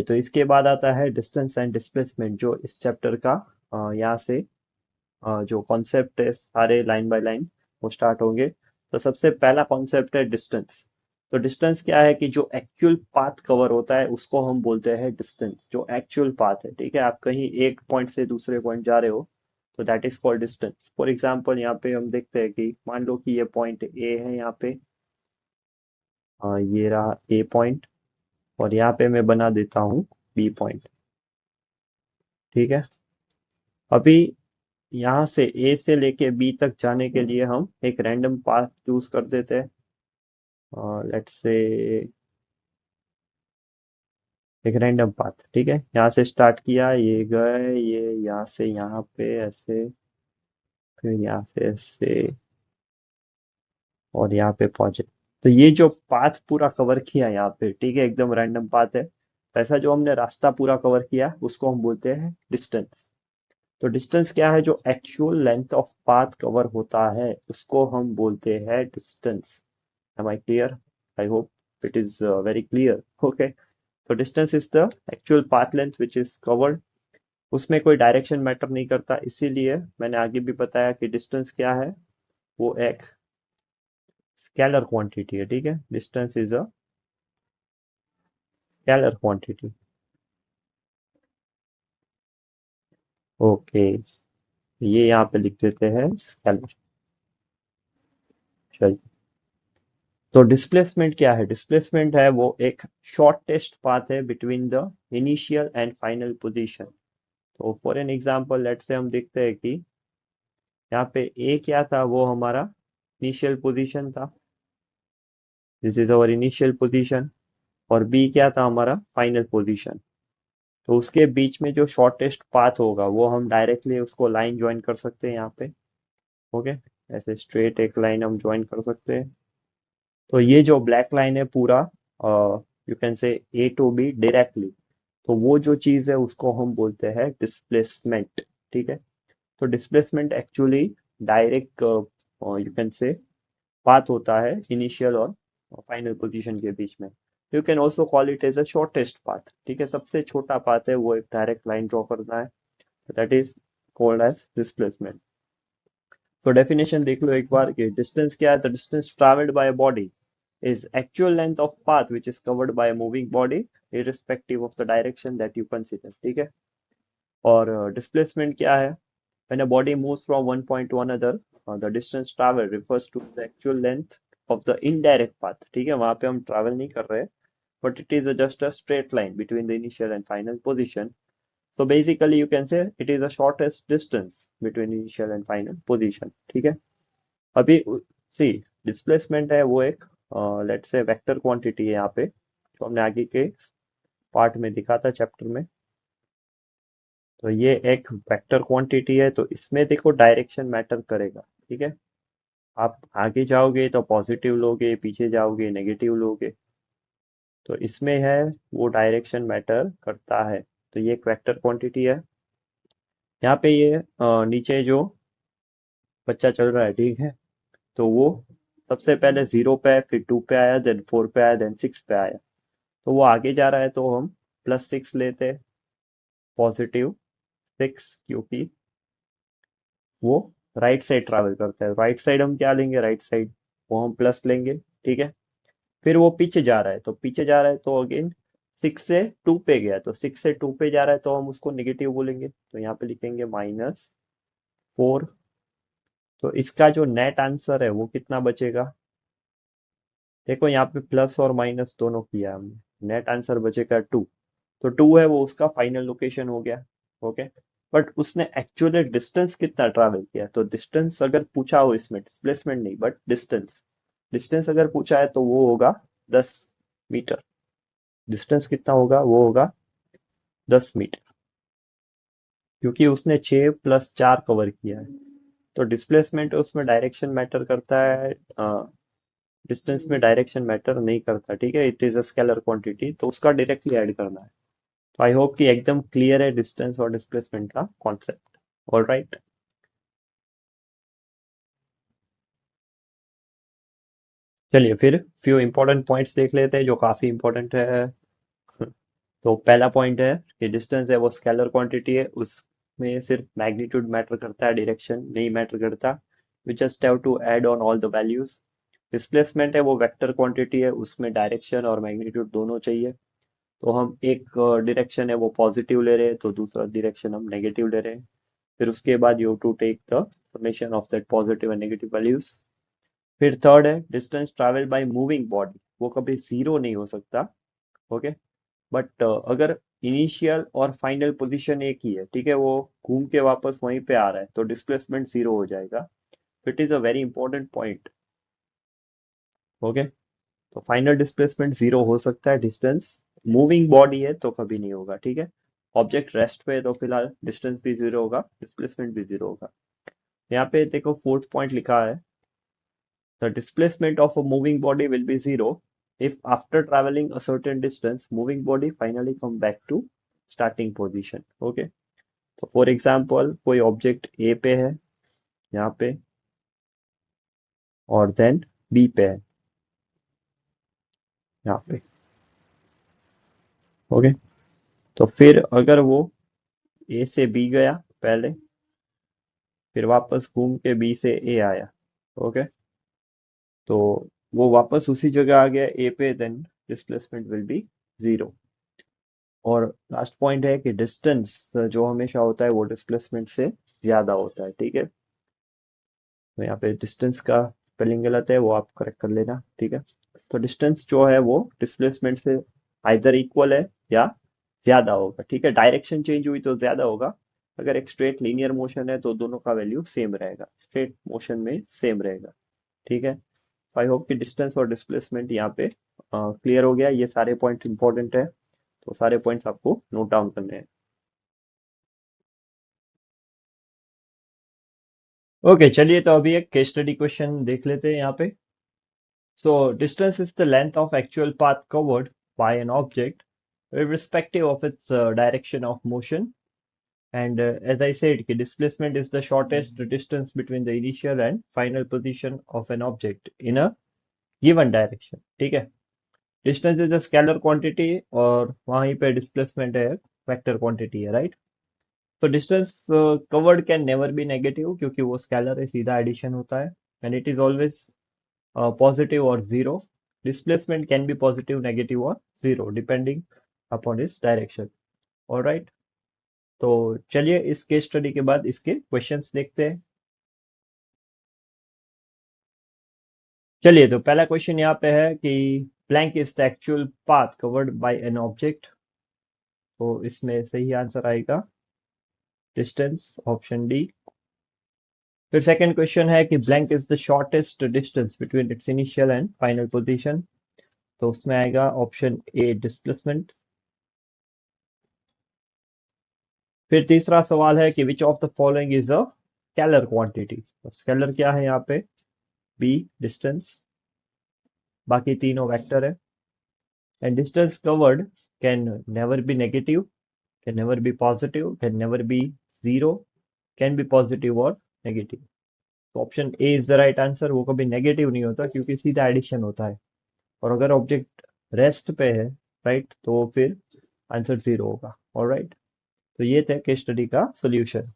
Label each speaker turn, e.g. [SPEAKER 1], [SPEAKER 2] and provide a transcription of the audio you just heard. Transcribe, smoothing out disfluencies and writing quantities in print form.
[SPEAKER 1] तो इसके बाद आता है डिस्टेंस एंड डिस्प्लेसमेंट, जो इस चैप्टर का यहाँ से जो कॉन्सेप्ट है सारे लाइन बाय लाइन वो स्टार्ट होंगे। तो सबसे पहला कॉन्सेप्ट है डिस्टेंस। तो डिस्टेंस क्या है कि जो एक्चुअल पाथ कवर होता है उसको हम बोलते हैं डिस्टेंस, जो एक्चुअल पाथ है। ठीक है, आप कहीं एक पॉइंट से दूसरे पॉइंट जा रहे हो तो that is called distance. For example यहाँ पे हम देखते हैं कि मान लो कि ये पॉइंट ए है यहाँ पे, ये रहा ए पॉइंट, और यहाँ पे मैं बना देता हूँ बी पॉइंट। ठीक है, अभी यहाँ से ए से लेके बी तक जाने के लिए हम एक रैंडम पाथ चूज कर देते हैं। लेट्स से एक रैंडम पाथ। ठीक है, यहाँ से स्टार्ट किया, ये गए, ये यहाँ से यहाँ पे ऐसे, फिर यहाँ से ऐसे, और यहाँ पे पहुंचे। तो ये जो पाथ पूरा कवर किया यहाँ पे, ठीक है, एकदम रैंडम पाथ है। ऐसा जो हमने रास्ता पूरा कवर किया उसको हम बोलते हैं डिस्टेंस। तो डिस्टेंस क्या है, जो actual length of path cover होता है उसको हम बोलते हैं distance. Am I clear? I hope it is very clear. Okay, तो distance is the actual path length which is covered. उसमें कोई डायरेक्शन मैटर नहीं करता, इसीलिए मैंने आगे भी बताया कि डिस्टेंस क्या है, वो एक स्केलर क्वांटिटी है। ठीक है, distance is a scalar quantity. Okay, ये यहाँ पे लिख देते हैं स्केलर। चलिए, तो डिस्प्लेसमेंट क्या है? डिस्प्लेसमेंट है वो एक शॉर्टेस्ट पाथ है between the initial and final position. तो फॉर एन एग्जांपल लेट से हम देखते हैं कि यहाँ पे ए क्या था, वो हमारा इनिशियल पोजीशन था, this is our initial position. और बी क्या था, हमारा फाइनल पोजीशन। तो उसके बीच में जो शॉर्टेस्ट पाथ होगा वो हम डायरेक्टली उसको लाइन ज्वाइन कर सकते हैं यहाँ पे। ओके, ऐसे स्ट्रेट एक लाइन हम ज्वाइन कर सकते हैं। तो ये जो ब्लैक लाइन है पूरा, यू कैन से ए टू बी डायरेक्टली, तो वो जो चीज है उसको हम बोलते हैं डिस्प्लेसमेंट। ठीक है, तो displacement actually direct you can say path होता है इनिशियल और फाइनल पोजीशन के बीच में। You can also call it as a shortest path. ठीक है, सबसे छोटा पाथ है वो एक डायरेक्ट लाइन ड्रॉ करना है, that is called as displacement. तो डेफिनेशन देख लो एक बार कि डिस्टेंस क्या है। The distance travelled by a body is actual length of path which is covered by a moving body irrespective of the direction that you consider। ठीक है, और displacement क्या है? When a body moves from one point to another, the distance traveled refers to the actual length of the indirect path। ठीक है, वहां पे हम travel नहीं कर रहे, but it is just a straight line between the initial and final position। So basically you can say it is the shortest distance between initial and final position। ठीक है, अभी सी डिस्प्लेसमेंट है वो एक लेट्स से वेक्टर क्वांटिटी है यहाँ पे, जो हमने आगे के पार्ट में दिखा था चैप्टर में। तो ये एक वेक्टर क्वांटिटी है, तो इसमें देखो डायरेक्शन मैटर करेगा। ठीक है, आप आगे जाओगे तो पॉजिटिव लोगे, पीछे जाओगे नेगेटिव लोगे, तो इसमें है वो डायरेक्शन मैटर करता है। तो ये एक वेक्टर क्वांटिटी है। यहाँ पे ये नीचे जो बच्चा चल रहा है, ठीक है, तो वो सबसे पहले 0 पे, फिर 2 पे आया, देन 4 पे आया, देन 6 पे आया। तो वो आगे जा रहा है तो हम +6 लेते, +6, क्योंकि वो राइट साइड ट्रैवल करता है। राइट साइड हम क्या लेंगे, राइट साइड वो हम प्लस लेंगे। ठीक है, फिर वो पीछे जा रहा है, तो पीछे जा रहा है तो अगेन 6 से 2 पे गया, तो 6 से 2 पे जा रहा है तो हम उसको नेगेटिव बोलेंगे, तो यहाँ पे लिखेंगे -4। तो इसका जो नेट आंसर है वो कितना बचेगा? देखो यहाँ पे प्लस और माइनस दोनों किया हमने, नेट आंसर बचेगा 2। तो 2 है वो उसका फाइनल लोकेशन हो गया। ओके, बट उसने एक्चुअली डिस्टेंस कितना ट्रैवल किया? तो डिस्टेंस अगर पूछा हो, इसमें डिस्प्लेसमेंट नहीं बट डिस्टेंस, डिस्टेंस अगर पूछा है तो वो होगा 10 मीटर। डिस्टेंस कितना होगा? वो होगा 10 मीटर, क्योंकि उसने 6 + 4 कवर किया है। तो डिस्प्लेसमेंट उसमें डायरेक्शन मैटर करता है, डिस्टेंस में डायरेक्शन मैटर नहीं करता। ठीक है, it is a scalar quantity, तो उसका डायरेक्टली ऐड करना है। तो आई होप कि एकदम क्लियर है डिस्टेंस और डिस्प्लेसमेंट का कॉन्सेप्ट। ऑल राइट, चलिए फिर फ्यू इंपॉर्टेंट पॉइंट्स देख लेते हैं जो काफी इंपॉर्टेंट है। तो पहला पॉइंट है कि डिस्टेंस है वो स्केलर क्वांटिटी है, उसमें सिर्फ मैग्नीट्यूड मैटर करता है, डायरेक्शन नहीं मैटर करता। We just have to add on all the values. Displacement है वो वेक्टर क्वांटिटी है, उसमें डायरेक्शन और मैग्नीट्यूड दोनों चाहिए। तो हम एक डायरेक्शन है वो पॉजिटिव ले रहे हैं, तो दूसरा डायरेक्शन हम नेगेटिव ले रहे हैं। फिर उसके बाद you to take the summation of that positive and negative values. फिर थर्ड है distance travel by moving body, वो कभी जीरो नहीं हो सकता। ओके, बट अगर इनिशियल और फाइनल पोजीशन एक ही है, ठीक है, वो घूम के वापस वहीं पे आ रहा है, तो डिस्प्लेसमेंट जीरो हो जाएगा। It is a very important point. Okay, तो फाइनल डिस्प्लेसमेंट जीरो हो सकता है, डिस्टेंस मूविंग बॉडी है तो कभी नहीं होगा। ठीक है, ऑब्जेक्ट रेस्ट पे है तो फिलहाल डिस्टेंस भी जीरो होगा, डिस्प्लेसमेंट भी जीरो होगा। यहाँ पे देखो फोर्थ पॉइंट लिखा है, the displacement of a moving body will be zero if after traveling a certain distance moving body finally come back to starting position. Okay, तो फॉर एग्जाम्पल कोई ऑब्जेक्ट ए पे है यहाँ पे, और देन बी पे है यहाँ पे। ओके, तो फिर अगर वो ए से बी गया पहले, फिर वापस घूम के बी से ए आया, ओके, तो वो वापस उसी जगह आ गया ए पे, then displacement will be zero. और लास्ट पॉइंट है कि डिस्टेंस जो हमेशा होता है वो डिस्प्लेसमेंट से ज्यादा होता है। ठीक है, तो यहाँ पे डिस्टेंस का स्पेलिंग गलत है, वो आप करेक्ट कर लेना। ठीक है, तो डिस्टेंस जो है वो डिस्प्लेसमेंट से आइदर इक्वल है या ज्यादा होगा। ठीक है, डायरेक्शन चेंज हुई तो ज्यादा होगा, अगर एक स्ट्रेट लीनियर मोशन है तो दोनों का वैल्यू सेम रहेगा, स्ट्रेट मोशन में सेम रहेगा। ठीक है, आई होप कि डिस्टेंस और डिस्प्लेसमेंट यहाँ पे क्लियर हो गया। ये सारे पॉइंट इंपॉर्टेंट है, तो सारे पॉइंट्स आपको नोट डाउन करने हैं। ओके, चलिए तो अभी एक केस स्टडी क्वेश्चन देख लेते हैं यहाँ पे। So distance is the length of actual path covered by an object irrespective of its direction of motion. And as I said, कि displacement is the shortest distance between the initial and final position of an object in a given direction. ठीक है, distance is a scalar quantity और वहीं पे displacement है vector quantity है, right? So distance covered can never be negative क्योंकि वो scalar है, सीधा addition होता है, and it is always positive or zero. Displacement can be positive, negative or zero depending upon its direction. Alright, तो चलिए इस केस स्टडी के बाद इसके क्वेश्चंस देखते हैं। चलिए, तो पहला क्वेश्चन यहाँ पे है कि blank is the actual path covered by an object, तो इसमें सही आंसर आएगा डिस्टेंस, ऑप्शन डी। फिर सेकंड क्वेश्चन है कि blank is the shortest distance between its initial and final position, तो उसमें आएगा ऑप्शन ए डिस्प्लेसमेंट। फिर तीसरा सवाल है कि which of the following is a scalar quantity, तो स्केलर क्या है यहाँ पे, बी डिस्टेंस, बाकी तीनों वेक्टर है। And distance covered can never be negative, can never be positive, can never be zero, can be positive और नेगेटिव। तो option A is the right answer, वो कभी नेगेटिव नहीं होता क्योंकि सीधा एडिशन होता है, और अगर ऑब्जेक्ट रेस्ट पे है, राइट, तो फिर आंसर जीरो होगा। ऑलराइट, तो ये थे केस स्टडी का सोल्यूशन।